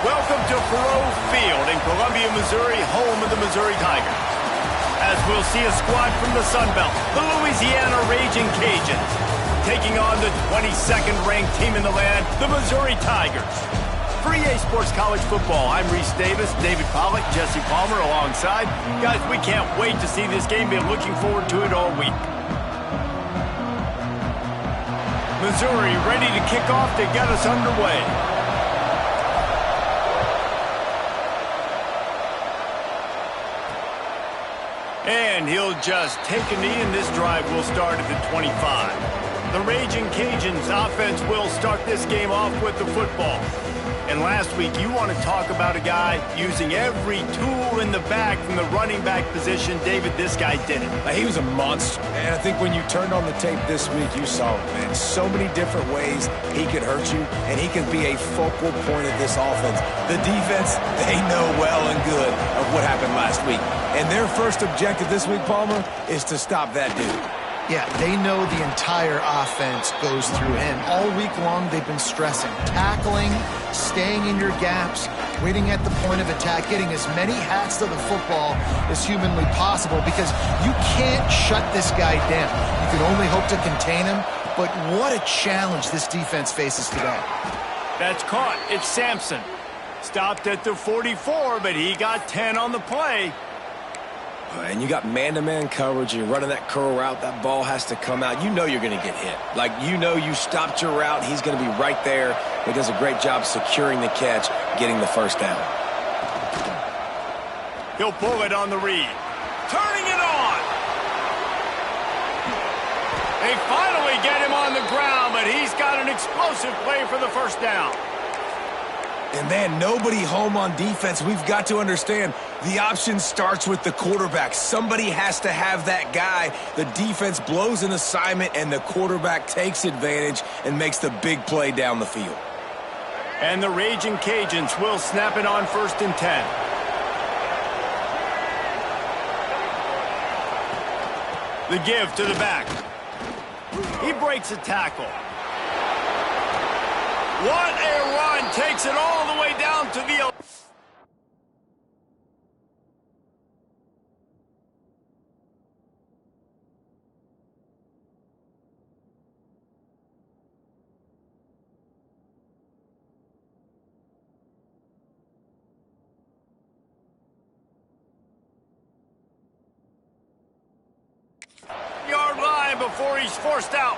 Welcome to Faurot Field in Columbia, Missouri, home of the Missouri Tigers. As we'll see a squad from the Sun Belt, the Louisiana Raging Cajuns, taking on the 22nd ranked team in the land, the Missouri Tigers. For EA Sports College Football, I'm Reese Davis, David Pollack, Jesse Palmer alongside. Guys, we can't wait to see this game. Been looking forward to it all week. Missouri ready to kick off to get us underway. And he'll just take a knee, and this drive will start at the 25. The Raging Cajuns offense will start this game off with the football. And last week, you want to talk about a guy using every tool in the bag from the running back position. David, this guy did it. He was a monster. And I think when you turned on the tape this week, you saw it, man. So many different ways he could hurt you, and he could be a focal point of this offense. The defense, they know well and good of what happened last week. And their first objective this week, Palmer, is to stop that dude. Yeah, they know the entire offense goes through him. All week long, they've been stressing, tackling, staying in your gaps, waiting at the point of attack, getting as many hats to the football as humanly possible, because you can't shut this guy down. You can only hope to contain him, but what a challenge this defense faces today. That's caught. It's Sampson. Stopped at the 44, but he got 10 on the play. And you got man-to-man coverage, and you're running that curl route, that ball has to come out. You know you're going to get hit. Like, you know you stopped your route, he's going to be right there. He does a great job securing the catch, getting the first down. He'll pull it on the read. Turning it on! They finally get him on the ground, but he's got an explosive play for the first down. And then nobody home on defense. We've got to understand the option starts with the quarterback. Somebody has to have that guy. The defense blows an assignment, and the quarterback takes advantage and makes the big play down the field. And the Raging Cajuns will snap it on 1st and 10. The give to the back. He breaks a tackle. What a run! Takes it all the way down to the... yard line before he's forced out.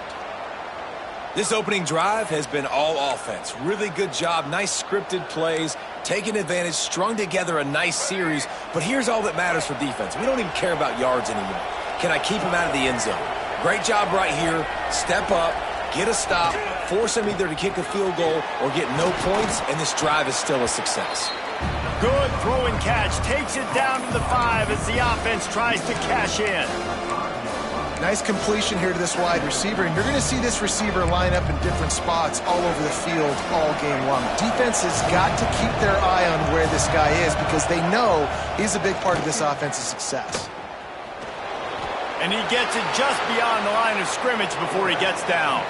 This opening drive has been all offense. Really good job, nice scripted plays, taking advantage, strung together a nice series. But here's all that matters for defense. We don't even care about yards anymore. Can I keep him out of the end zone? Great job right here. Step up, get a stop, force him either to kick a field goal or get no points, and this drive is still a success. Good throw and catch. Takes it down to the 5 as the offense tries to cash in. Nice completion here to this wide receiver, and you're going to see this receiver line up in different spots all over the field all game long. Defense has got to keep their eye on where this guy is, because they know he's a big part of this offense's success. And he gets it just beyond the line of scrimmage before he gets down.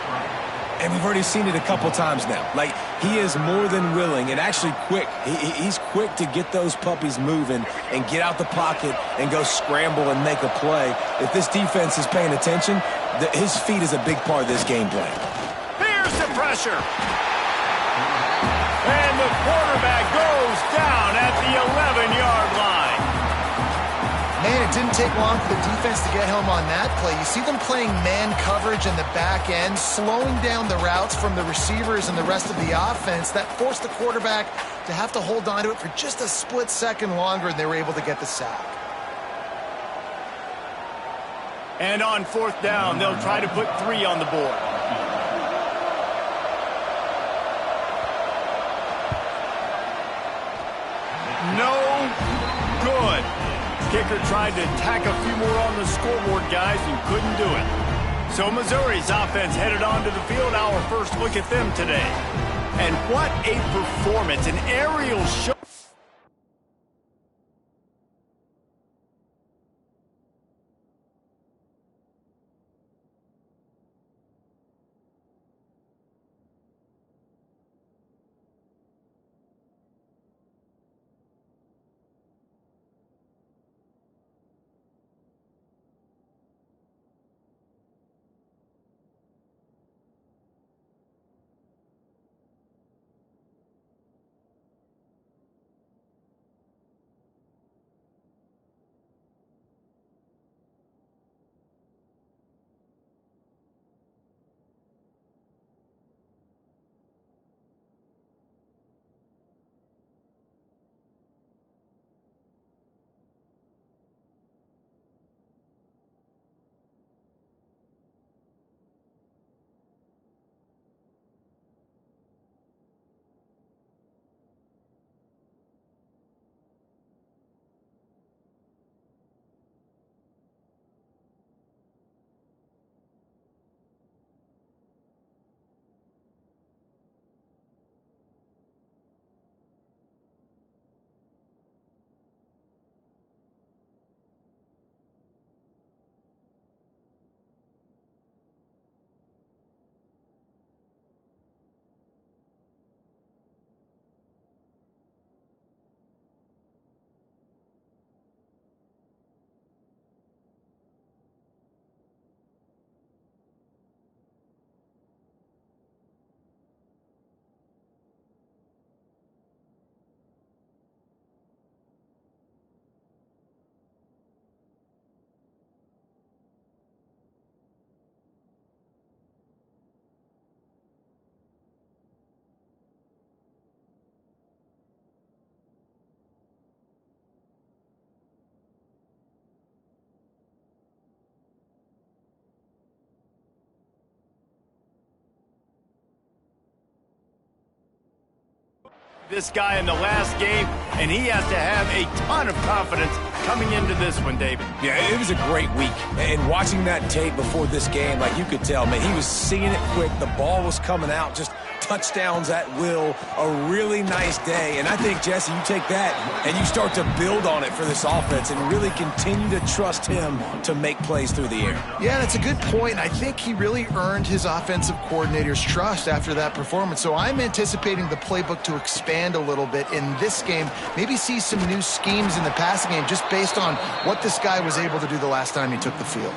And we've already seen it a couple times now. Like, he is more than willing and actually quick. He's quick to get those puppies moving and get out the pocket and go scramble and make a play. If this defense is paying attention, his feet is a big part of this game plan. Here's the pressure. And the quarterback goes down at the 11-yard line. Man, it didn't take long for the defense to get home on that play. You see them playing man coverage in the back end, slowing down the routes from the receivers and the rest of the offense. That forced the quarterback to have to hold on to it for just a split second longer, and they were able to get the sack. And on 4th down, they'll try to put 3 on the board. No good. Kicker tried to tack a few more on the scoreboard, guys, and couldn't do it. So Missouri's offense headed onto the field. Our first look at them today. And what a performance, an aerial show. This guy in the last game, and he has to have a ton of confidence coming into this one, David. Yeah, it was a great week. And watching that tape before this game, like you could tell, man, he was seeing it quick. The ball was coming out, just touchdowns at will. A really nice day. And I think, Jesse, you take that and you start to build on it for this offense and really continue to trust him to make plays through the air. Yeah, that's a good point. I think he really earned his offensive coordinator's trust after that performance. So I'm anticipating the playbook to expand a little bit in this game. Maybe see some new schemes in the passing game just based on what this guy was able to do the last time he took the field.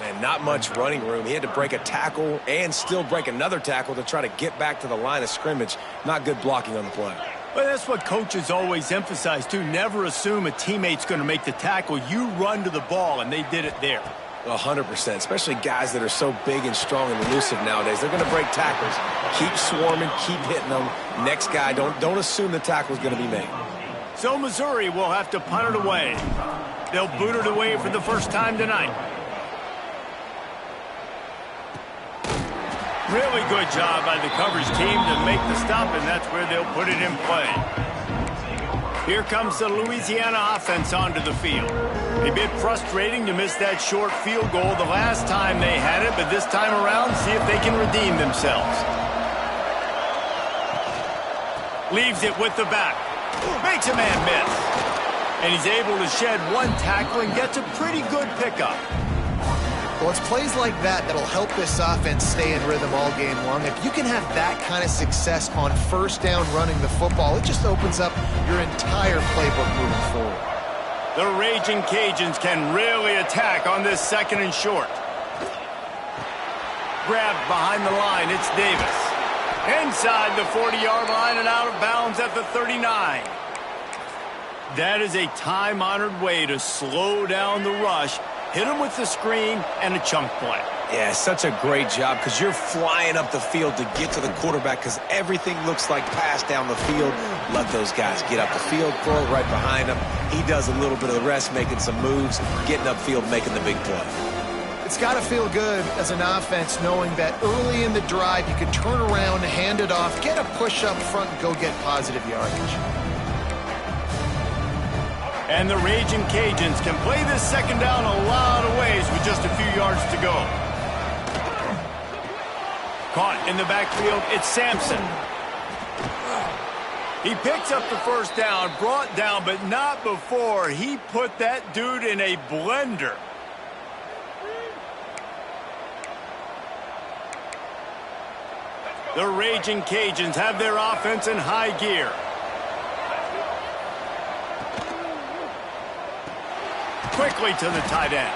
Man, not much running room. He had to break a tackle and still break another tackle to try to get back to the line of scrimmage. Not good blocking on the play. Well, that's what coaches always emphasize, too. Never assume a teammate's going to make the tackle. You run to the ball, and they did it there. 100%, especially guys that are so big and strong and elusive nowadays. They're going to break tackles. Keep swarming, keep hitting them. Next guy, don't assume the tackle's going to be made. So Missouri will have to punt it away. They'll boot it away for the first time tonight. Really good job by the coverage team to make the stop, and that's where they'll put it in play. Here comes the Louisiana offense onto the field. A bit frustrating to miss that short field goal the last time they had it, but this time around, see if they can redeem themselves. Leaves it with the back. Makes a man miss. And he's able to shed one tackle and gets a pretty good pickup. Well, it's plays like that that'll help this offense stay in rhythm all game long. If you can have that kind of success on first down running the football, it just opens up your entire playbook moving forward. The Raging Cajuns can really attack on this second and short. Grabbed behind the line, it's Davis. Inside the 40-yard line and out of bounds at the 39. That is a time-honored way to slow down the rush. Hit him with the screen and a chunk play. Yeah, such a great job because you're flying up the field to get to the quarterback because everything looks like pass down the field. Let those guys get up the field, throw it right behind him. He does a little bit of the rest, making some moves, getting upfield, making the big play. It's got to feel good as an offense knowing that early in the drive you can turn around, hand it off, get a push up front, and go get positive yardage. And the Raging Cajuns can play this second down a lot of ways with just a few yards to go. Caught in the backfield, it's Sampson. He picks up the first down, brought down, but not before he put that dude in a blender. The Raging Cajuns have their offense in high gear. Quickly to the tight end.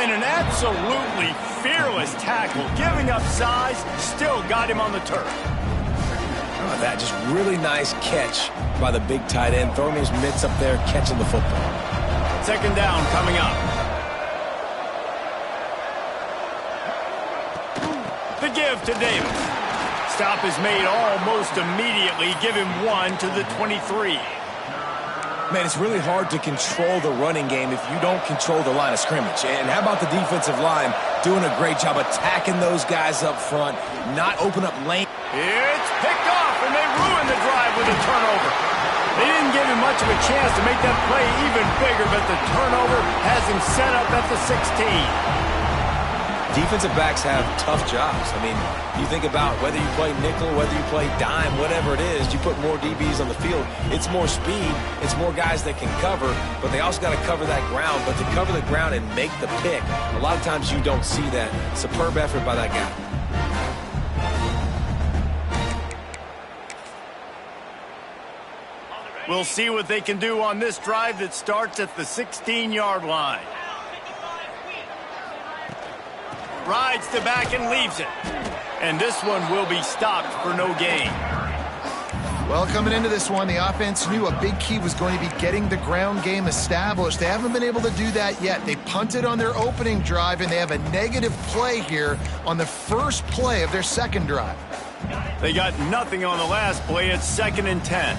And an absolutely fearless tackle, giving up size, still got him on the turf. Oh, that just really nice catch by the big tight end, throwing those mitts up there, catching the football. Second down coming up. The give to Davis. Stop is made almost immediately. Give him one to the 23. Man, it's really hard to control the running game if you don't control the line of scrimmage. And how about the defensive line doing a great job attacking those guys up front, not open up lane. It's picked off, and they ruin the drive with a turnover. They didn't give him much of a chance to make that play even bigger, but the turnover has him set up at the 16. Defensive backs have tough jobs. I mean, you think about whether you play nickel, whether you play dime, whatever it is, you put more DBs on the field. It's more speed. It's more guys that can cover, but they also got to cover that ground. But to cover the ground and make the pick, a lot of times you don't see that. Superb effort by that guy. We'll see what they can do on this drive that starts at the 16-yard line. Rides the back and leaves it. And this one will be stopped for no gain. Well, coming into this one, the offense knew a big key was going to be getting the ground game established. They haven't been able to do that yet. They punted on their opening drive, and they have a negative play here on the first play of their second drive. They got nothing on the last play. It's 2nd and 10.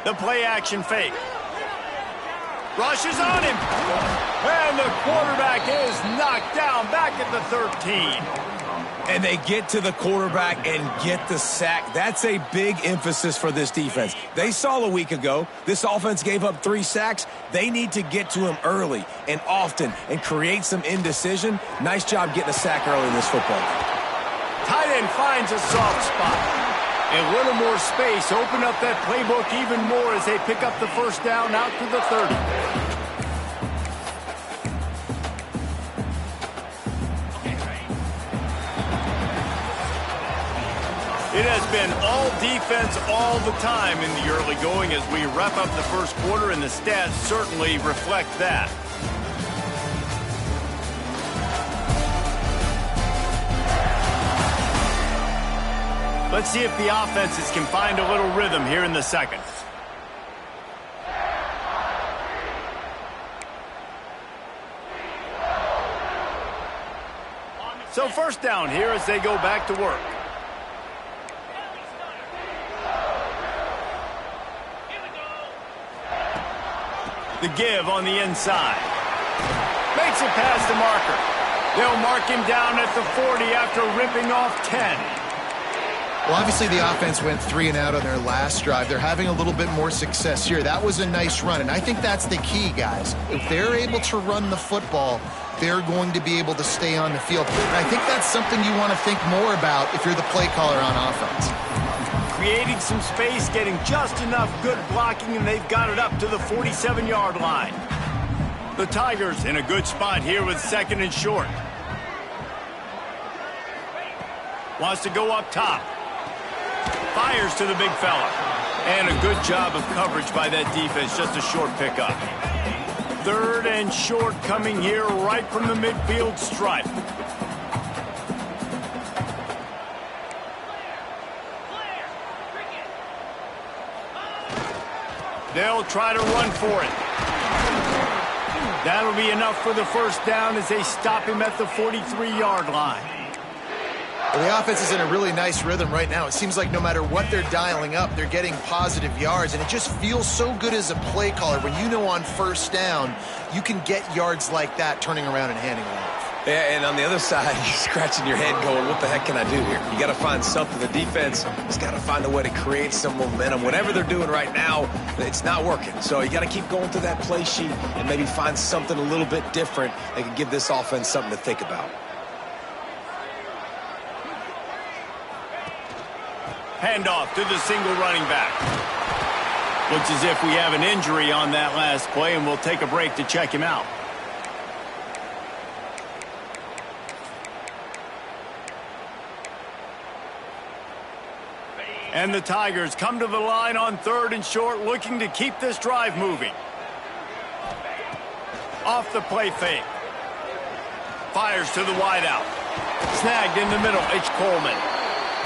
The play action fake. Rushes on him. And the quarterback is knocked down back at the 13. And they get to the quarterback and get the sack. That's a big emphasis for this defense. They saw a week ago, this offense gave up 3 sacks. They need to get to him early and often and create some indecision. Nice job getting a sack early in this football game. Tight end finds a soft spot. A little more space. Open up that playbook even more as they pick up the first down out to the 30. It has been all defense all the time in the early going as we wrap up the first quarter, and the stats certainly reflect that. Let's see if the offenses can find a little rhythm here in the second. So first down here as they go back to work. The give on the inside. Makes it past the marker. They'll mark him down at the 40 after ripping off 10. Well, obviously the offense went 3 and out on their last drive. They're having a little bit more success here. That was a nice run, and I think that's the key, guys. If they're able to run the football, they're going to be able to stay on the field. And I think that's something you want to think more about if you're the play caller on offense. Creating some space, getting just enough good blocking, and they've got it up to the 47-yard line. The Tigers in a good spot here with second and short. Wants to go up top. Fires to the big fella. And a good job of coverage by that defense, just a short pickup. Third and short coming here right from the midfield stripe. They'll try to run for it. That'll be enough for the first down as they stop him at the 43-yard line. Well, the offense is in a really nice rhythm right now. It seems like no matter what they're dialing up, they're getting positive yards, and it just feels so good as a play caller when you know on first down you can get yards like that turning around and handing it off. Yeah, and on the other side, you're scratching your head going, what the heck can I do here? You got to find something. The defense has got to find a way to create some momentum. Whatever they're doing right now, it's not working. So you got to keep going through that play sheet and maybe find something a little bit different that can give this offense something to think about. Handoff to the single running back. Looks as if we have an injury on that last play, and we'll take a break to check him out. And the Tigers come to the line on third and short, looking to keep this drive moving. Off the play fake. Fires to the wideout. Snagged in the middle, H. Coleman.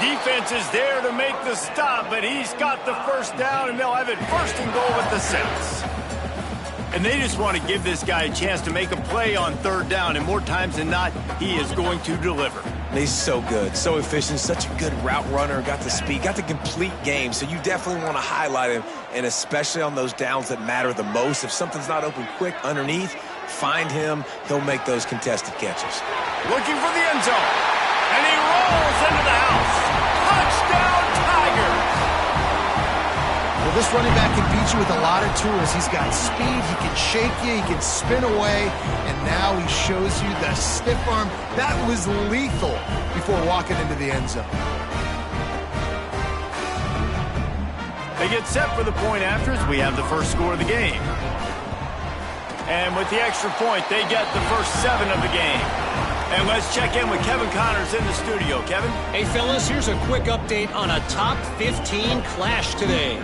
Defense is there to make the stop, but he's got the first down, and they'll have it first and goal at the 6. And they just want to give this guy a chance to make a play on third down, and more times than not, he is going to deliver. He's so good, so efficient, such a good route runner, got the speed, got the complete game, so you definitely want to highlight him, and especially on those downs that matter the most. If something's not open quick underneath, find him. He'll make those contested catches. Looking for the end zone, and he rolls into the house. Touchdown, Tigers! Well, this running back can beat you with a lot of tools. He's got speed, he can shake you, he can spin away, and now he shows you the stiff arm. That was lethal before walking into the end zone. They get set for the point after as we have the first score of the game. And with the extra point, they get the first 7 of the game. And let's check in with Kevin Connors in the studio. Kevin? Hey, fellas, here's a quick update on a top 15 clash today.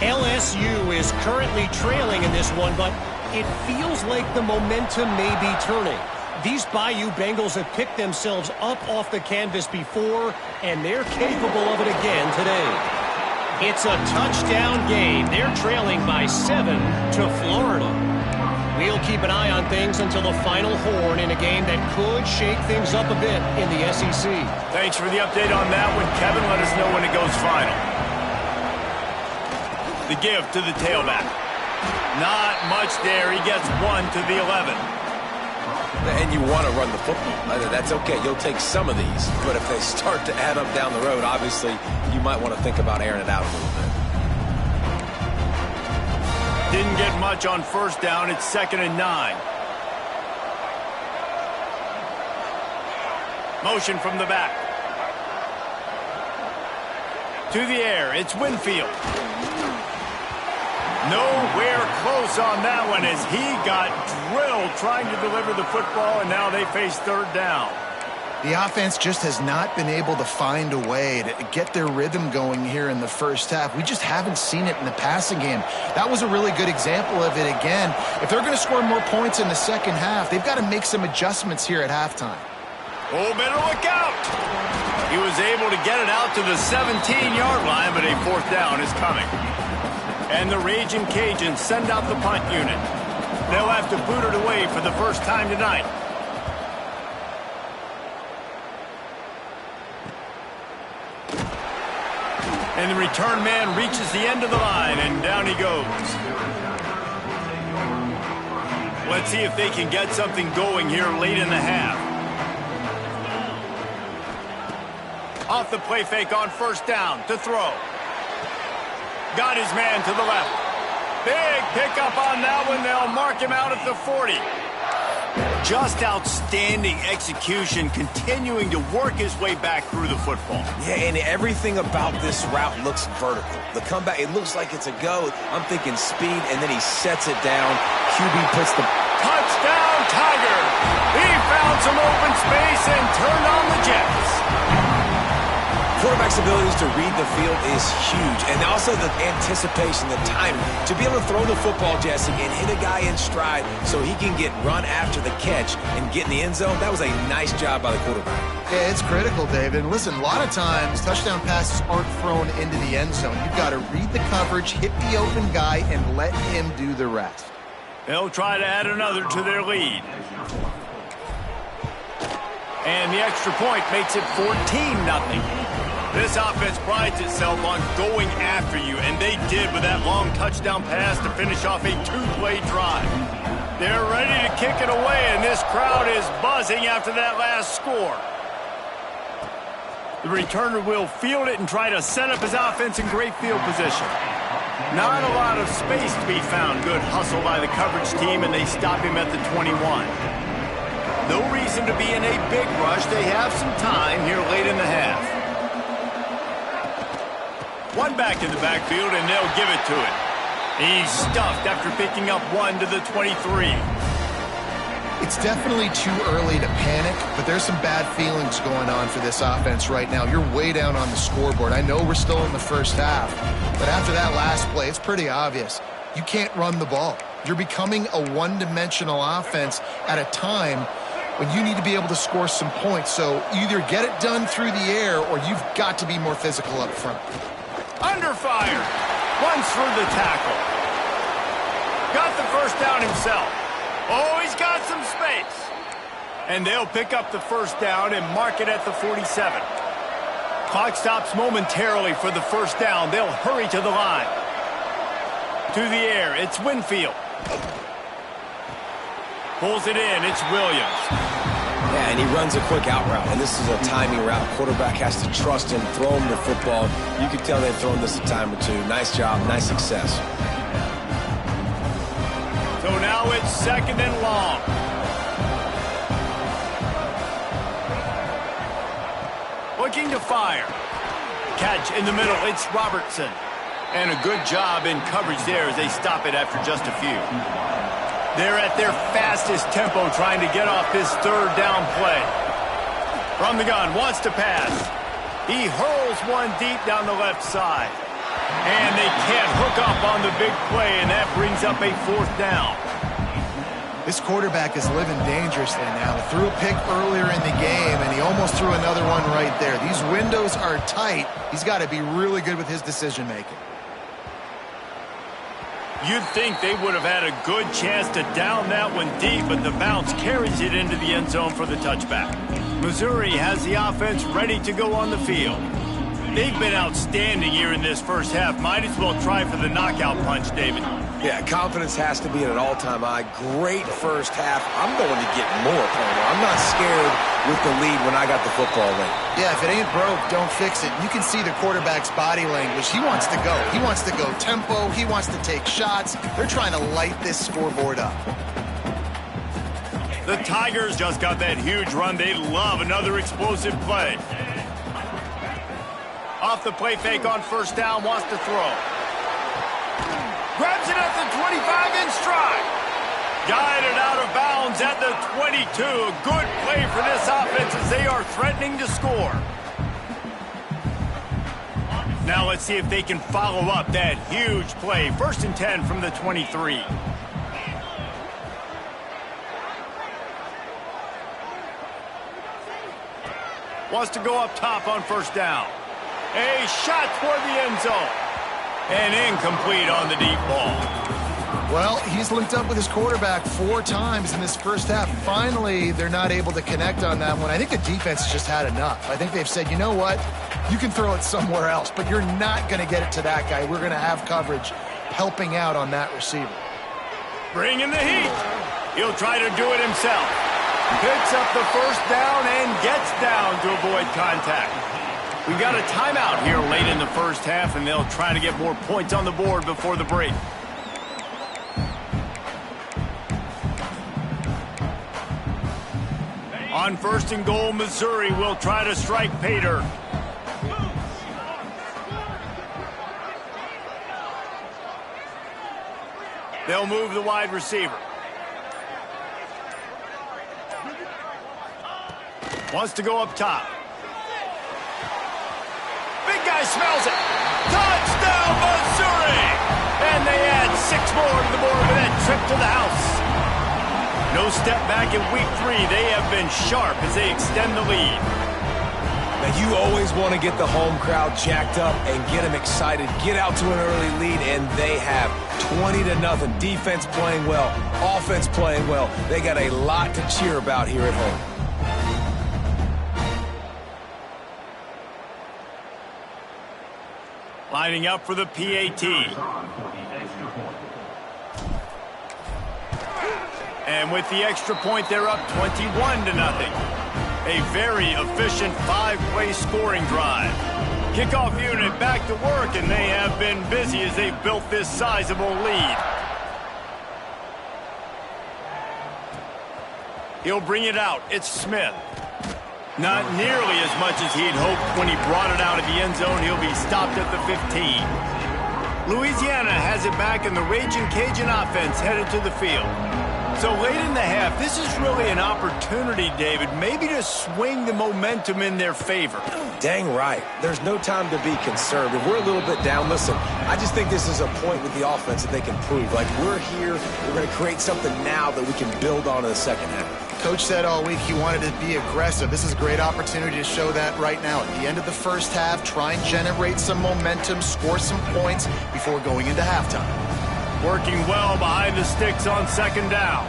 LSU is currently trailing in this one, but it feels like the momentum may be turning. These Bayou Bengals have picked themselves up off the canvas before, and they're capable of it again today. It's a touchdown game. They're trailing by 7 to Florida. We'll keep an eye on things until the final horn in a game that could shake things up a bit in the SEC. Thanks for the update on that one, Kevin. Let us know when it goes final. The give to the tailback. Not much there. He gets 1 to the 11. And you want to run the football. That's okay. You'll take some of these. But if they start to add up down the road, obviously, you might want to think about airing it out a little bit. Didn't get much on first down. It's 2nd and 9. Motion from the back. To the air. It's Winfield. Nowhere close on that one as he got drilled trying to deliver the football, and now they face 3rd down. The offense just has not been able to find a way to get their rhythm going here in the first half. We just haven't seen it in the passing game. That was a really good example of it again. If they're going to score more points in the second half, they've got to make some adjustments here at halftime. Oh, better look out! He was able to get it out to the 17-yard line, but a 4th down is coming. And the Raging Cajuns send out the punt unit. They'll have to boot it away for the first time tonight. And the return man reaches the end of the line, and down he goes. Let's see if they can get something going here late in the half. Off the play fake on first down to throw. Got his man to the left. Big pickup on that one. They'll mark him out at the 40. Just outstanding execution, continuing to work his way back through the football. Yeah, and everything about this route looks vertical. The comeback, it looks like it's a go. I'm thinking speed, and then he sets it down. QB puts the... Touchdown, Tiger! He found some open space and turned on the Jets. Quarterback's abilities to read the field is huge, and also the anticipation, the timing. To be able to throw the football, Jesse, and hit a guy in stride so he can get run after the catch and get in the end zone, that was a nice job by the quarterback. Yeah, it's critical, David. And listen, a lot of times touchdown passes aren't thrown into the end zone. You've got to read the coverage, hit the open guy, and let him do the rest. They'll try to add another to their lead. And the extra point makes it 14-0. This offense prides itself on going after you, and they did with that long touchdown pass to finish off a 2-play drive. They're ready to kick it away, and this crowd is buzzing after that last score. The returner will field it and try to set up his offense in great field position. Not a lot of space to be found. Good hustle by the coverage team, and they stop him at the 21. No reason to be in a big rush. They have some time here late in the half. One back in the backfield, and they'll give it to it. He's stuffed after picking up one to the 23. It's definitely too early to panic, but there's some bad feelings going on for this offense right now. You're way down on the scoreboard. I know we're still in the first half, but after that last play, it's pretty obvious. You can't run the ball. You're becoming a one-dimensional offense at a time when you need to be able to score some points. So either get it done through the air or you've got to be more physical up front. Under fire. Runs through the tackle. Got the first down himself. Oh, he's got some space. And they'll pick up the first down and mark it at the 47. Clock stops momentarily for the first down. They'll hurry to the line. To the air, it's Winfield. Pulls it in, it's Williams. Yeah, and he runs a quick out route, and this is a timing route. Quarterback has to trust him, throw him the football. You can tell they've thrown this a time or two. Nice job, nice success. So now it's second and long. Looking to fire. Catch in the middle, it's Robertson. And a good job in coverage there as they stop it after just a few. They're at their fastest tempo trying to get off this third down play. From the gun, wants to pass. He hurls one deep down the left side. And they can't hook up on the big play, and that brings up a fourth down. This quarterback is living dangerously now. He threw a pick earlier in the game, and he almost threw another one right there. These windows are tight. He's got to be really good with his decision-making. You'd think they would have had a good chance to down that one deep, but the bounce carries it into the end zone for the touchback. Missouri has the offense ready to go on the field. They've been outstanding here in this first half. Might as well try for the knockout punch, David. Yeah, confidence has to be at an all-time high. Great first half. I'm going to get more, Palmer. I'm not scared with the lead when I got the football late. Yeah, if it ain't broke, don't fix it. You can see the quarterback's body language. He wants to go. He wants to go tempo. He wants to take shots. They're trying to light this scoreboard up. The Tigers just got that huge run. They love another explosive play. Off the play fake on first down, wants to throw. Grabs it at the 25 in stride. Guided out of bounds at the 22. Good play for this offense as they are threatening to score. Now let's see if they can follow up that huge play. 1st and 10 from the 23. Wants to go up top on first down. A shot toward the end zone. And incomplete on the deep ball. Well, he's linked up with his quarterback 4 times in this first half. Finally, they're not able to connect on that one. I think the defense just had enough. I think they've said, you know what? You can throw it somewhere else, but you're not going to get it to that guy. We're going to have coverage helping out on that receiver. Bringing the heat. He'll try to do it himself. Picks up the first down and gets down to avoid contact. We've got a timeout here late in the first half, and they'll try to get more points on the board before the break. On 1st and goal, Missouri will try to strike Pater. They'll move the wide receiver. Wants to go up top. Big guy smells it. Touchdown, Missouri! And they add 6 more to the board with that trip to the house. No step back in week 3. They have been sharp as they extend the lead. Now, you always want to get the home crowd jacked up and get them excited. Get out to an early lead, and they have 20-0. Defense playing well, offense playing well. They got a lot to cheer about here at home. Lining up for the PAT. And with the extra point, they're up 21-0. A very efficient 5-play scoring drive. Kickoff unit back to work, and they have been busy as they've built this sizable lead. He'll bring it out. It's Smith. Not nearly as much as he'd hoped when he brought it out of the end zone. He'll be stopped at the 15. Louisiana has it back, and the Raging Cajun offense headed to the field. So late in the half, this is really an opportunity, David, maybe to swing the momentum in their favor. Dang right. There's no time to be concerned. If we're a little bit down, listen, I just think this is a point with the offense that they can prove. Like, we're here, we're going to create something now that we can build on in the second half. Coach said all week he wanted to be aggressive. This is a great opportunity to show that right now. At the end of the first half, try and generate some momentum, score some points before going into halftime. Working well behind the sticks on 2nd down.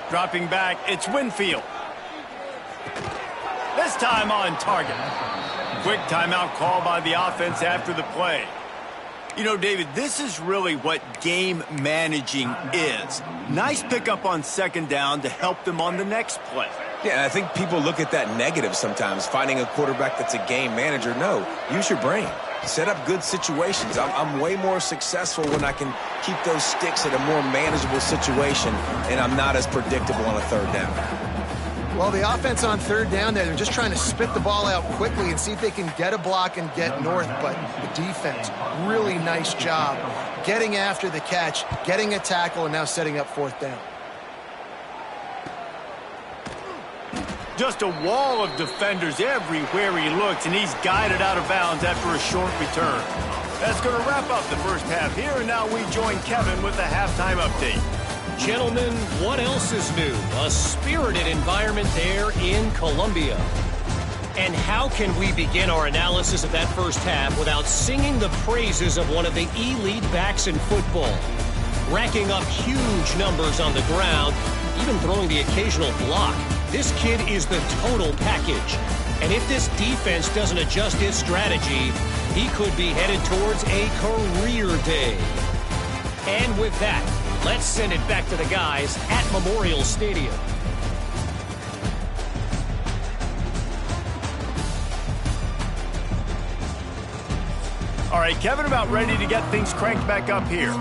Dropping back, it's Winfield. This time on target. Quick timeout call by the offense after the play. You know, David, this is really what game managing is. Nice pickup on 2nd down to help them on the next play. Yeah, I think people look at that negative sometimes, finding a quarterback that's a game manager. No, use your brain. Set up good situations. I'm way more successful when I can keep those sticks at a more manageable situation, and I'm not as predictable on a 3rd down. Well, the offense on 3rd down there, they're just trying to spit the ball out quickly and see if they can get a block and get north. But the defense, really nice job getting after the catch, getting a tackle, and now setting up 4th down. Just a wall of defenders everywhere he looks, and he's guided out of bounds after a short return. That's going to wrap up the first half here, and now we join Kevin with the halftime update. Gentlemen, what else is new? A spirited environment there in Columbia. And how can we begin our analysis of that first half without singing the praises of one of the elite backs in football? Racking up huge numbers on the ground, even throwing the occasional block. This kid is the total package. And if this defense doesn't adjust its strategy, he could be headed towards a career day. And with that, let's send it back to the guys at Memorial Stadium. All right, Kevin, about ready to get things cranked back up here.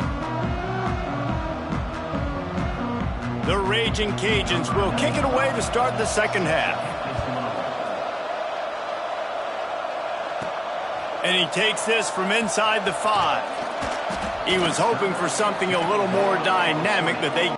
The Raging Cajuns will kick it away to start the second half. And he takes this from inside the 5. He was hoping for something a little more dynamic, but they...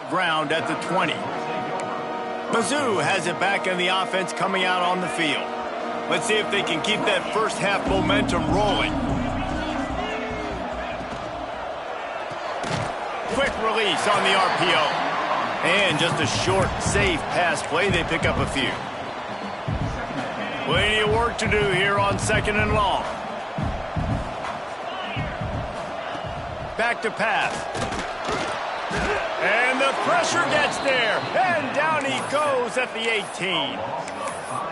ground at the 20. Mizzou has it back in the offense coming out on the field. Let's see if they can keep that first half momentum rolling. Quick release on the RPO. And just a short, safe pass play. They pick up a few. Plenty of work to do here on 2nd and long. Back to pass. And the pressure gets there. And down he goes at the 18.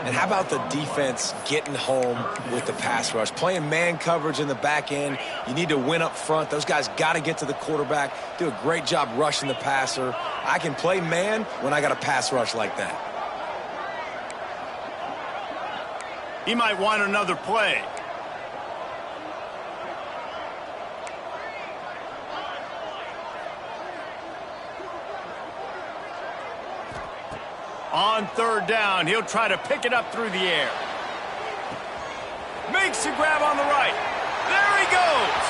And how about the defense getting home with the pass rush? Playing man coverage in the back end. You need to win up front. Those guys got to get to the quarterback. Do a great job rushing the passer. I can play man when I got a pass rush like that. He might want another play. On 3rd down, he'll try to pick it up through the air. Makes a grab on the right. There he goes.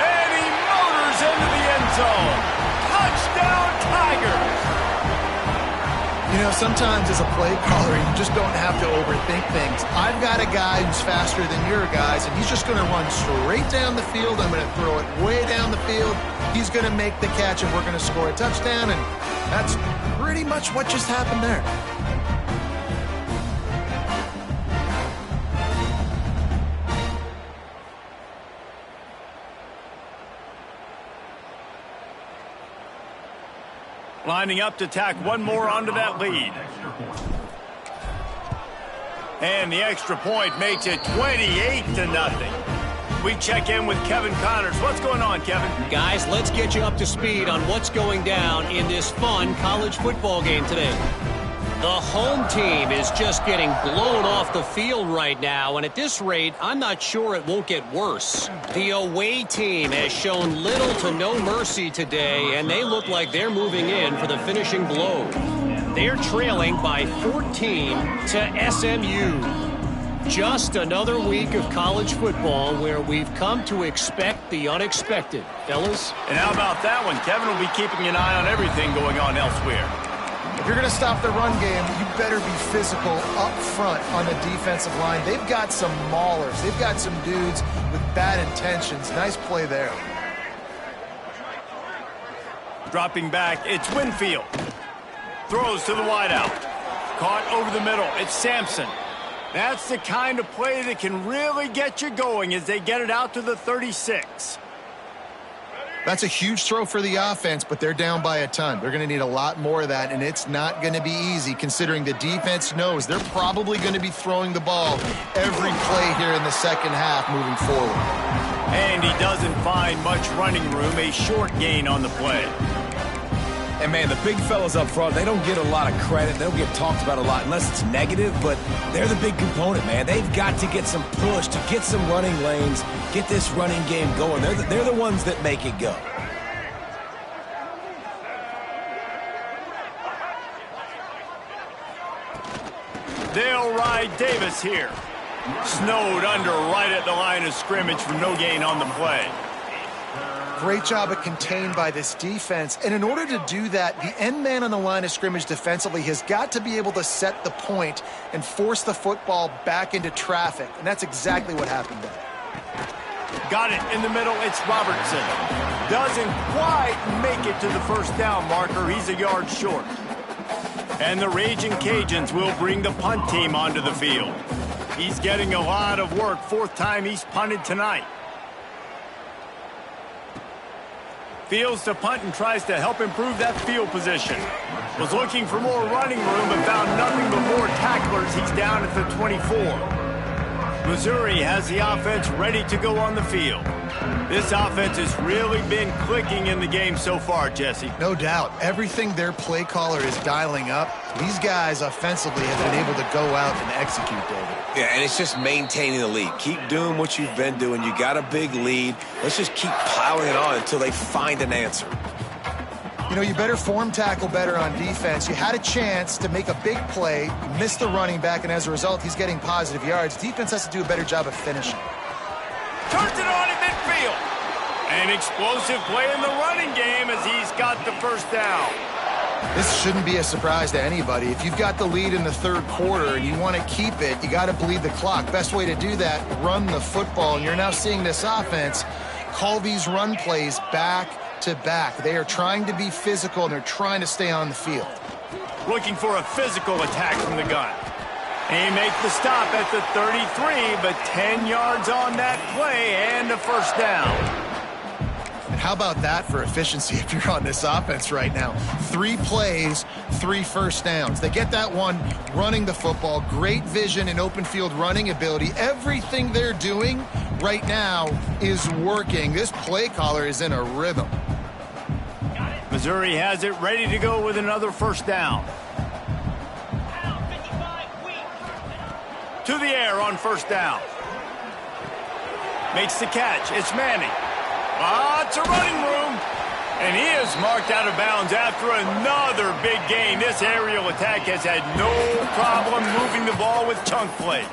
And he motors into the end zone. Touchdown, Tigers. You know, sometimes as a play caller, you just don't have to overthink things. I've got a guy who's faster than your guys, and he's just going to run straight down the field. I'm going to throw it way down the field. He's going to make the catch, and we're going to score a touchdown, and that's pretty much what just happened there. Lining up to tack one more onto that lead. And the extra point makes it 28-0. We check in with Kevin Connors. What's going on, Kevin? Guys, let's get you up to speed on what's going down in this fun college football game today. The home team is just getting blown off the field right now, and at this rate, I'm not sure it won't get worse. The away team has shown little to no mercy today, and they look like they're moving in for the finishing blow. They're trailing by 14 to SMU. Just another week of college football where we've come to expect the unexpected. Fellas? And how about that one? Kevin will be keeping an eye on everything going on elsewhere. If you're going to stop the run game, you better be physical up front on the defensive line. They've got some maulers. They've got some dudes with bad intentions. Nice play there. Dropping back, it's Winfield. Throws to the wideout. Caught over the middle. It's Sampson. That's the kind of play that can really get you going as they get it out to the 36. That's a huge throw for the offense, but they're down by a ton. They're going to need a lot more of that, and it's not going to be easy considering the defense knows they're probably going to be throwing the ball every play here in the second half moving forward. And he doesn't find much running room, a short gain on the play. And, man, the big fellas up front, they don't get a lot of credit. They don't get talked about a lot unless it's negative, but they're the big component, man. They've got to get some push, to get some running lanes, get this running game going. They're the ones that make it go. They'll ride Davis here. Snowed under right at the line of scrimmage for no gain on the play. Great job of contained by this defense. And in order to do that, the end man on the line of scrimmage defensively has got to be able to set the point and force the football back into traffic. And that's exactly what happened there. Got it in the middle. It's Robertson. Doesn't quite make it to the first down marker. He's a yard short. And the Raging Cajuns will bring the punt team onto the field. He's getting a lot of work. Fourth time he's punted tonight. Fields to punt and tries to help improve that field position. Was looking for more running room but found nothing but more tacklers. He's down at the 24. Missouri has the offense ready to go on the field. This offense has really been clicking in the game so far, Jesse. No doubt. Everything their play caller is dialing up, these guys offensively have been able to go out and execute, David. Yeah, and it's just maintaining the lead. Keep doing what you've been doing. You got a big lead. Let's just keep piling it on until they find an answer. You know, you better form tackle better on defense. You had a chance to make a big play. You missed the running back, and as a result, he's getting positive yards. Defense has to do a better job of finishing. Turns it on in midfield. An explosive play in the running game as he's got the first down. This shouldn't be a surprise to anybody. If you've got the lead in the third quarter and you want to keep it, you got to bleed the clock. Best way to do that, run the football. And you're now seeing this offense call these run plays back to back. They are trying to be physical, and they're trying to stay on the field. Looking for a physical attack from the gun. He makes the stop at the 33, but 10 yards on that play and a first down. And how about that for efficiency if you're on this offense right now? 3 plays, 3 first downs. They get that one running the football. Great vision and open field running ability. Everything they're doing right now is working. This play caller is in a rhythm. Missouri has it ready to go with another first down. To the air on first down. Makes the catch. It's Manning. Lots of running room. And he is marked out of bounds after another big gain. This aerial attack has had no problem moving the ball with chunk plays.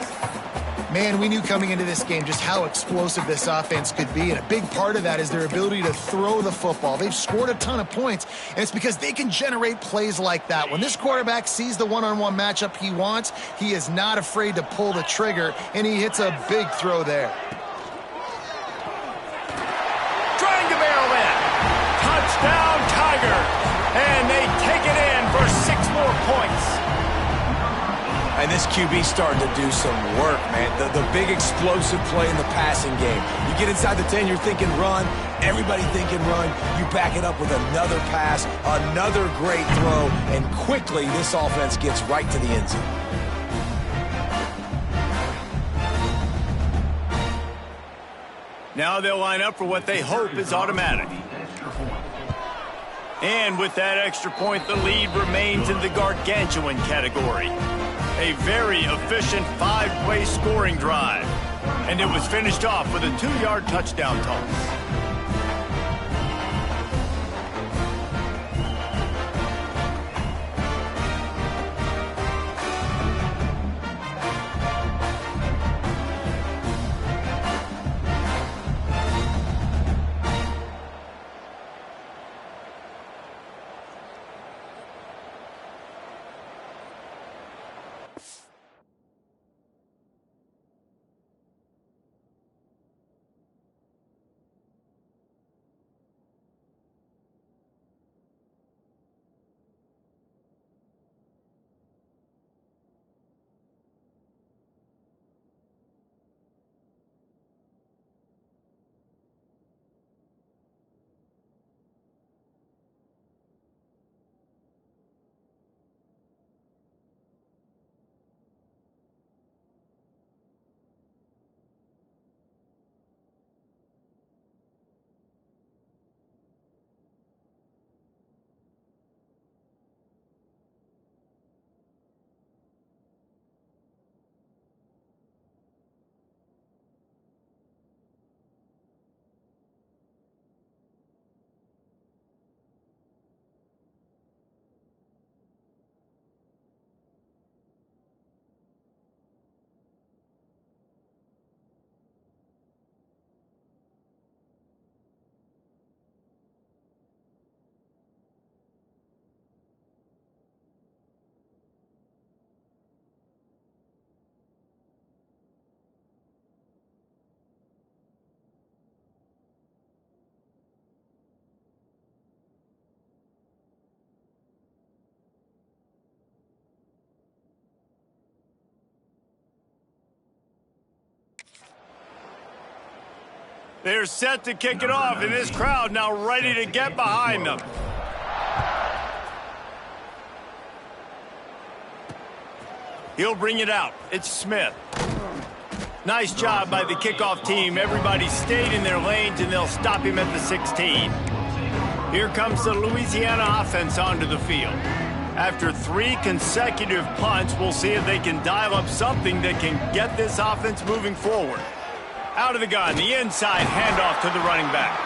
Man, we knew coming into this game just how explosive this offense could be, and a big part of that is their ability to throw the football. They've scored a ton of points, and it's because they can generate plays like that. When this quarterback sees the one-on-one matchup he wants, he is not afraid to pull the trigger, and he hits a big throw there. Trying to barrel in. Touchdown, Tigers. And they take it in for 6 more points. And this QB starting to do some work, man. The big explosive play in the passing game. You get inside the 10, you're thinking run. Everybody thinking run. You back it up with another pass, another great throw, and quickly this offense gets right to the end zone. Now they'll line up for what they hope is automatic. And with that extra point, the lead remains in the gargantuan category. A very efficient 5-play scoring drive. And it was finished off with a 2-yard touchdown toss. They're set to kick it off, and this crowd now ready to get behind them. He'll bring it out. It's Smith. Nice job by the kickoff team. Everybody stayed in their lanes, and they'll stop him at the 16. Here comes the Louisiana offense onto the field. After 3 consecutive punts, we'll see if they can dial up something that can get this offense moving forward. Out of the gun, the inside handoff to the running back.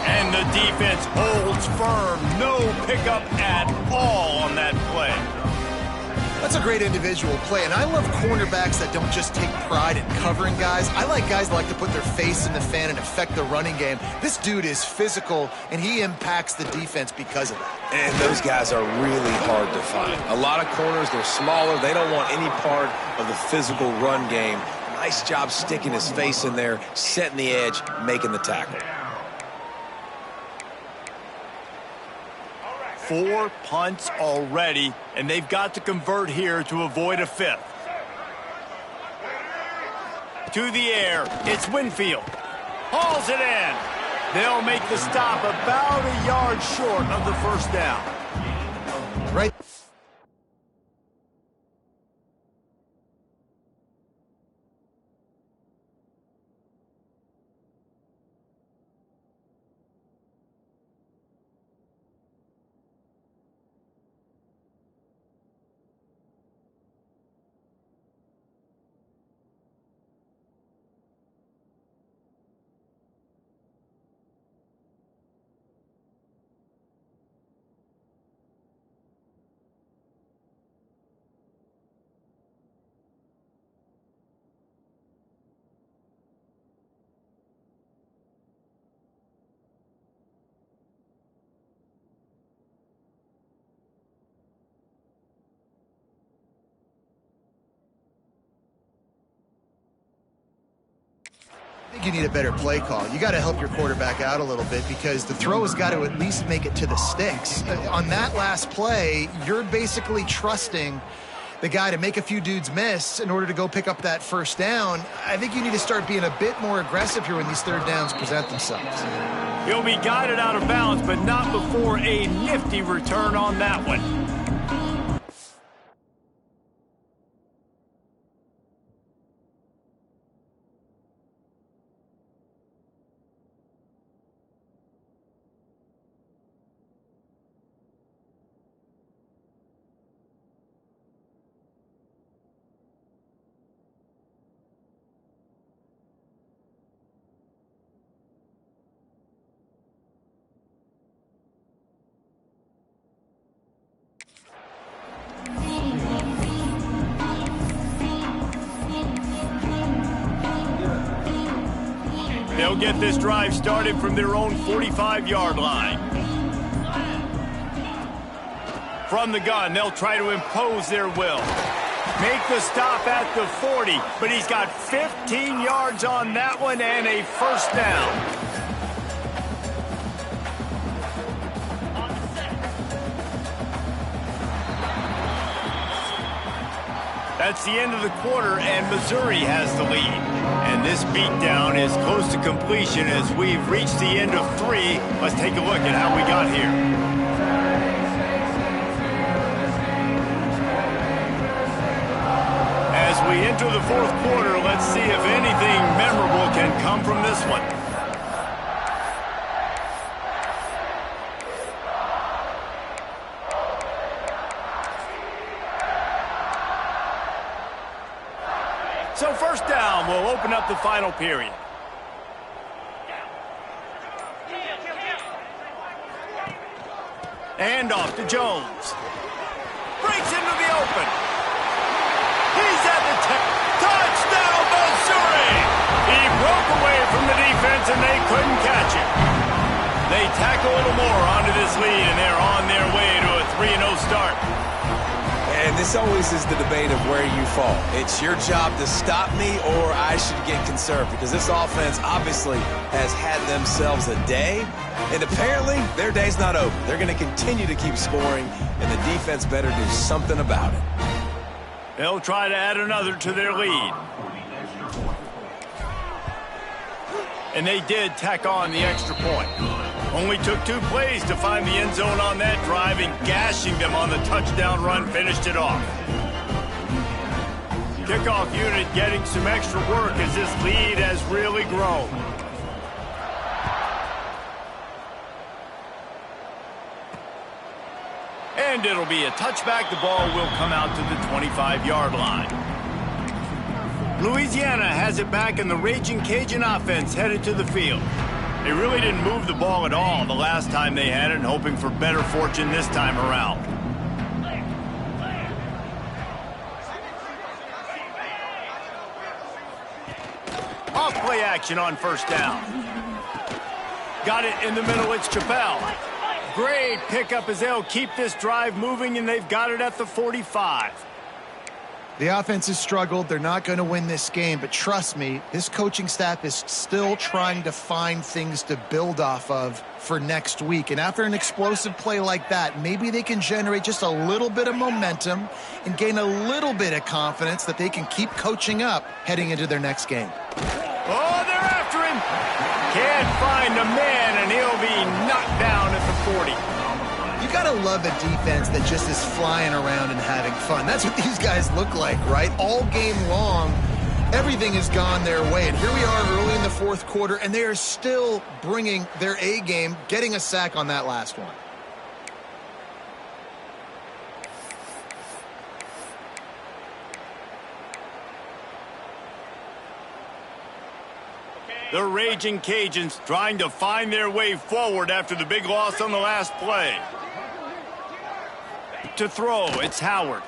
And the defense holds firm. No pickup at all on that play. That's a great individual play, and I love cornerbacks that don't just take pride in covering guys. I like guys that like to put their face in the fan and affect the running game. This dude is physical, and he impacts the defense because of that. And those guys are really hard to find. A lot of corners, they're smaller. They don't want any part of the physical run game. Nice job sticking his face in there, setting the edge, making the tackle. 4 punts already, and they've got to convert here to avoid a 5th. To the air, it's Winfield. Hauls it in. They'll make the stop about a yard short of the first down. Right. I think you need a better play call. You got to help your quarterback out a little bit because the throw has got to at least make it to the sticks. On that last play, you're basically trusting the guy to make a few dudes miss in order to go pick up that first down. I think you need to start being a bit more aggressive here when these third downs present themselves. He'll be guided out of bounds, but not before a nifty return on that one. They'll get this drive started from their own 45-yard line. From the gun, they'll try to impose their will. Make the stop at the 40, but he's got 15 yards on that one and a first down. That's the end of the quarter, and Missouri has the lead. And this beatdown is close to completion as we've reached the end of 3. Let's take a look at how we got here. As we enter the 4th quarter, let's see if anything memorable can come from this one. So first down will open up the final period. And off to Jones. Breaks into the open. He's at the 10. Touchdown, Missouri! He broke away from the defense and they couldn't catch him. They tack a little more onto this lead and they're on their way to a 3-0 start. And this always is the debate of where you fall. It's your job to stop me or I should get conserved because this offense obviously has had themselves a day, and apparently their day's not over. They're going to continue to keep scoring, and the defense better do something about it. They'll try to add another to their lead. And they did tack on the extra point. Only took 2 plays to find the end zone on that drive, and gashing them on the touchdown run finished it off. Kickoff unit getting some extra work as this lead has really grown. And it'll be a touchback. The ball will come out to the 25-yard line. Louisiana has it back, and the Raging Cajun offense headed to the field. They really didn't move the ball at all the last time they had it, hoping for better fortune this time around. Off play action on first down. Got it in the middle, it's Chappelle. Great pickup as they'll keep this drive moving, and they've got it at the 45. The offense has struggled. They're not going to win this game, but trust me, this coaching staff is still trying to find things to build off of for next week. And after an explosive play like that, maybe they can generate just a little bit of momentum and gain a little bit of confidence that they can keep coaching up heading into their next game. Oh, they're after him. Can't find a man, and he'll be knocked down at the 40. You gotta love a defense that just is flying around and having fun. That's what these guys look like, right? All game long, everything has gone their way. And here we are early in the fourth quarter, and they are still bringing their A game, getting a sack on that last one. The Raging Cajuns trying to find their way forward after the big loss on the last play. To throw, it's Howard.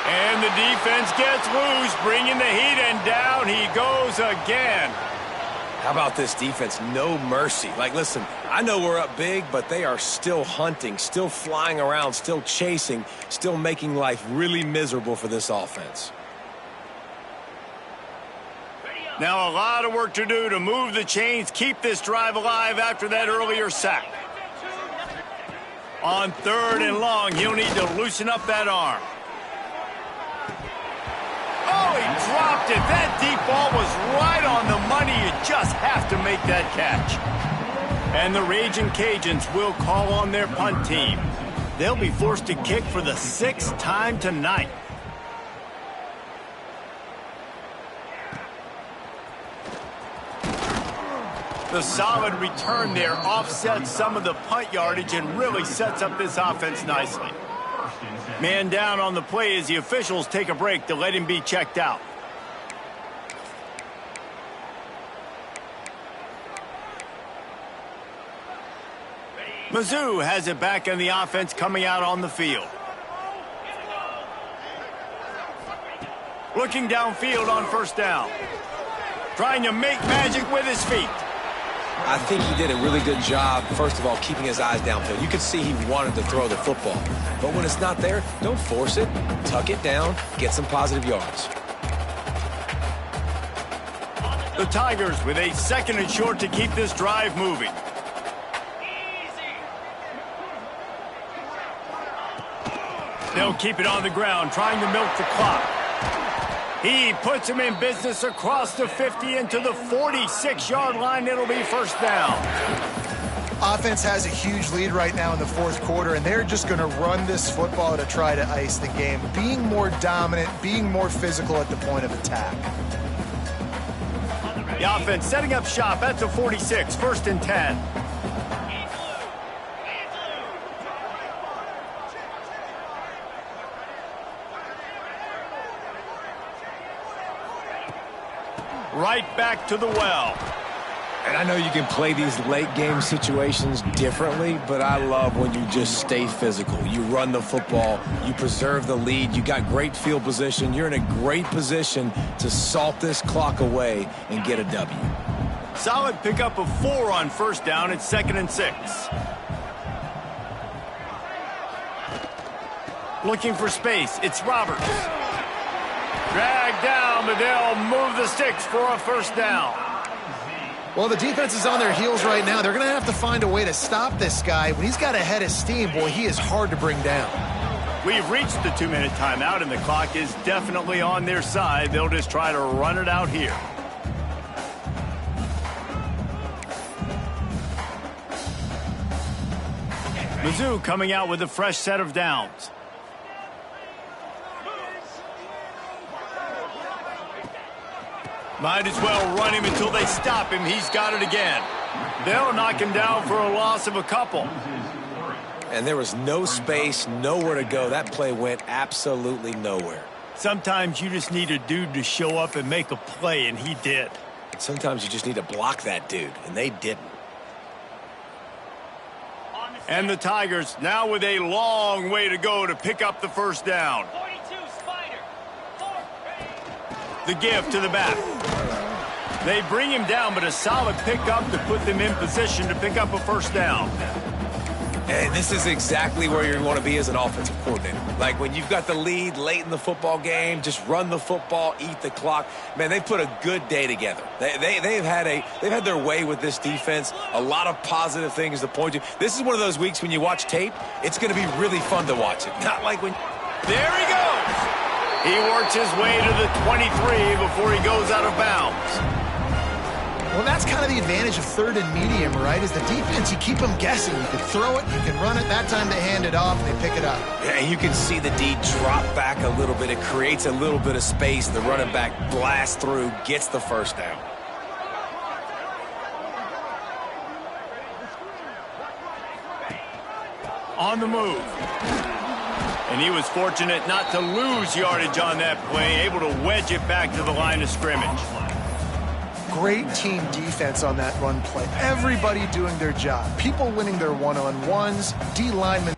And the defense gets loose, bringing the heat, and down he goes again. How about this defense? No mercy. Like, listen, I know we're up big, but they are still hunting, still flying around, still chasing, still making life really miserable for this offense. Now a lot of work to do to move the chains, keep this drive alive after that earlier sack. On 3rd and long, he'll need to loosen up that arm. Oh, he dropped it. That deep ball was right on the money. You just have to make that catch. And the Raging Cajuns will call on their punt team. They'll be forced to kick for the 6th time tonight. The solid return there offsets some of the punt yardage and really sets up this offense nicely. Man down on the play as the officials take a break to let him be checked out. Mizzou has it back, and the offense coming out on the field. Looking downfield on first down. Trying to make magic with his feet. I think he did a really good job, first of all, keeping his eyes downfield. You could see he wanted to throw the football. But when it's not there, don't force it. Tuck it down, get some positive yards. The Tigers with a 2nd and short to keep this drive moving. They'll keep it on the ground, trying to milk the clock. He puts him in business across the 50 into the 46-yard line. It'll be first down. Offense has a huge lead right now in the fourth quarter, and they're just going to run this football to try to ice the game, being more dominant, being more physical at the point of attack. The offense setting up shop at the 46, 1st and 10. Right back to the well. And I know you can play these late game situations differently, but I love when you just stay physical. You run the football, you preserve the lead, you got great field position, you're in a great position to salt this clock away and get a W. Solid pickup of 4 on first down. It's 2nd and 6. Looking for space. It's Roberts. Dragged down, but they'll move the sticks for a first down. Well, the defense is on their heels right now. They're going to have to find a way to stop this guy. When he's got a head of steam, boy, he is hard to bring down. We've reached the 2-minute timeout, and the clock is definitely on their side. They'll just try to run it out here. Mizzou coming out with a fresh set of downs. Might as well run him until they stop him. He's got it again. They'll knock him down for a loss of a couple. And there was no space, nowhere to go. That play went absolutely nowhere. Sometimes you just need a dude to show up and make a play, and he did. Sometimes you just need to block that dude, and they didn't. And the Tigers now with a long way to go to pick up the first down. The give to the back. They bring him down, but a solid pickup to put them in position to pick up a first down. And this is exactly where you want to be as an offensive coordinator. Like when you've got the lead late in the football game, just run the football, eat the clock. Man, they put a good day together. They've had their way with this defense. A lot of positive things to point to. This is one of those weeks when you watch tape, it's going to be really fun to watch it. Not like when... There he goes! He works his way to the 23 before he goes out of bounds. Well, that's kind of the advantage of third and medium, right? Is the defense, you keep them guessing. You can throw it, you can run it. That time they hand it off, and they pick it up. Yeah, you can see the D drop back a little bit. It creates a little bit of space. The running back blasts through, gets the first down. On the move. And he was fortunate not to lose yardage on that play, able to wedge it back to the line of scrimmage. Great team defense on that run play. Everybody doing their job. People winning their one-on-ones, D linemen.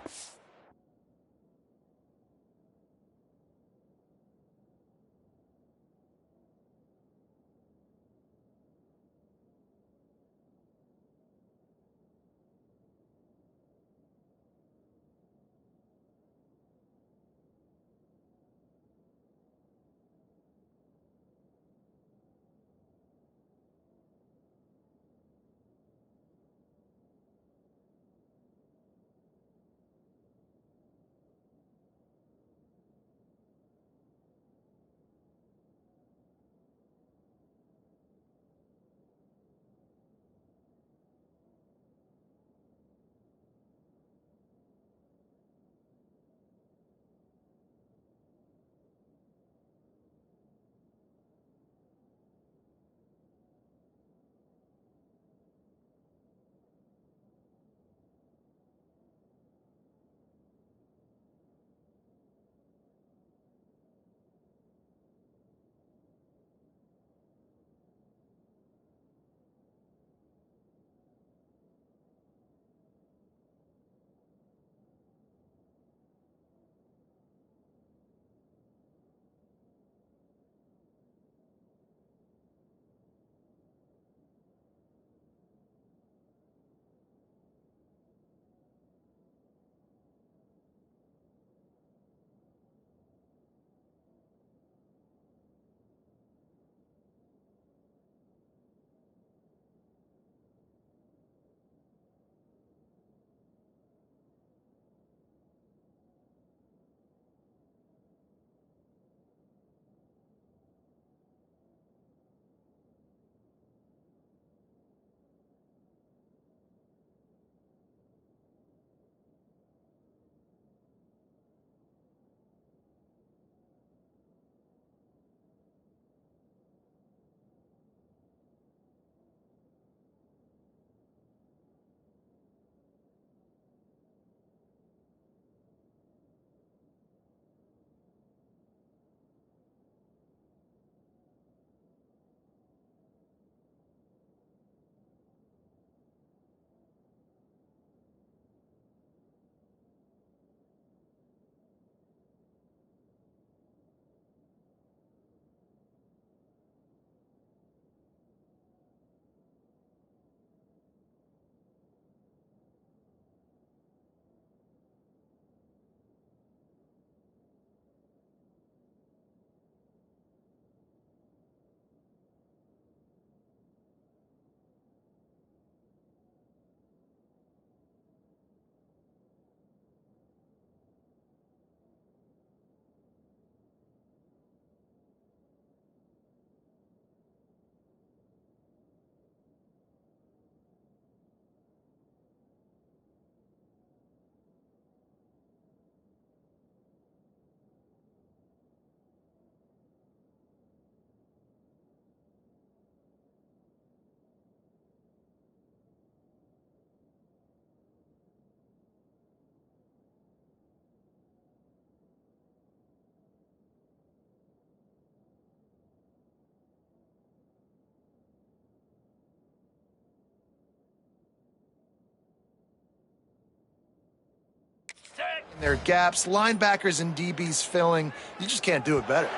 Their gaps, linebackers and DBs filling. You just can't do it better.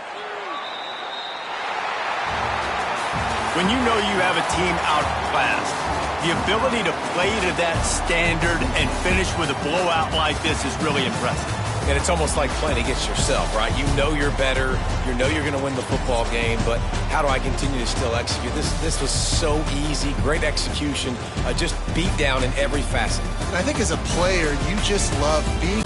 When you know you have a team outclassed, the ability to play to that standard and finish with a blowout like this is really impressive. And it's almost like playing against yourself, right? You know you're better. You know you're going to win the football game, but how do I continue to still execute? This was so easy. Great execution. Just beat down in every facet. And I think as a player, you just love being